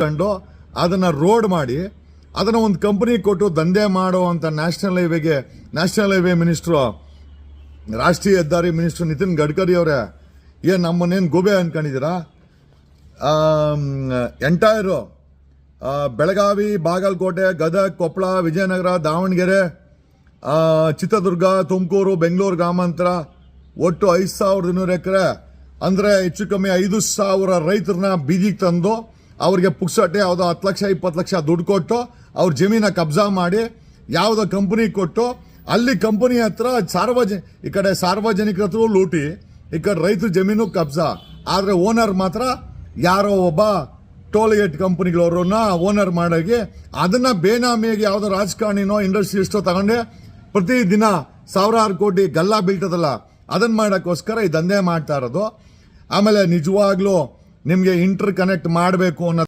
ಕಂಡು ಅದನ್ನ ರೋಡ್ ಮಾಡಿ ಅದನ್ನ ಒಂದು ಕಂಪನಿ ಕೊಟ್ಟು ದಂಧೆ ಮಾಡೋ ಅಂತ ನ್ಯಾಷನಲ್ ಹೈವೇ ಮಿನಿಸ್ಟ್ರು, ರಾಷ್ಟ್ರೀಯ ಹೆದ್ದಾರಿ ಮಿನಿಸ್ಟರ್ ನಿತಿನ್ ಗಡ್ಕರಿ ಅವರೇ, ನಮ್ಮನ್ನೇನು ಗೋಬೆ ಅನ್ಕೊಂಡಿದ್ದೀರಾ? ಎಂಟೈರು ಬೆಳಗಾವಿ, ಬಾಗಲಕೋಟೆ, ಗದಗ, ಕೊಪ್ಪಳ, ವಿಜಯನಗರ, ದಾವಣಗೆರೆ, ಚಿತ್ರದುರ್ಗ, ತುಮಕೂರು, ಬೆಂಗಳೂರು ಗ್ರಾಮಾಂತರ ಒಟ್ಟು 5,200 ಎಕರೆ ಅಂದರೆ ಹೆಚ್ಚು ಕಮ್ಮಿ 5,000 ರೈತರನ್ನ ಬೀದಿಗೆ ತಂದು ಅವ್ರಿಗೆ ಪುಕ್ಸಟ್ಟೆ ಯಾವುದೋ 10 ಲಕ್ಷ 20 ಲಕ್ಷ ದುಡ್ಡು ಕೊಟ್ಟು ಅವ್ರ ಜಮೀನ ಕಬ್ಜಾ ಮಾಡಿ ಯಾವುದೋ ಕಂಪನಿ ಕೊಟ್ಟು ಅಲ್ಲಿ ಕಂಪನಿ ಹತ್ರ ಈ ಕಡೆ ಸಾರ್ವಜನಿಕರ ಹತ್ರ ಲೂಟಿ, ಈ ಕಡೆ ರೈತರ ಜಮೀನು ಕಬ್ಜಾ. ಆದರೆ ಓನರ್ ಮಾತ್ರ ಯಾರೋ ಒಬ್ಬ ಟೋಲ್ಗೇಟ್ ಕಂಪನಿಗಳವ್ರನ್ನ ಓನರ್ ಮಾಡೋಗಿ ಅದನ್ನ ಬೇನಾಮಿಯಾಗಿ ಯಾವುದೋ ರಾಜಕಾರಣಿನೋ ಇಂಡಸ್ಟ್ರಿಯಲಿಸ್ಟೋ ತಗೊಂಡೆ ಪ್ರತಿದಿನ 1,000 ಕೋಟಿ ಗಲ್ಲ ಬೀಳ್ತದಲ್ಲ ಅದನ್ನ ಮಾಡೋಕ್ಕೋಸ್ಕರ ಈ ದಂಧೆ ಮಾಡ್ತಾ ಇರೋದು. ಆಮೇಲೆ ನಿಜವಾಗ್ಲೂ ನಿಮಗೆ ಇಂಟರ್ ಕನೆಕ್ಟ್ ಮಾಡಬೇಕು ಅನ್ನೋ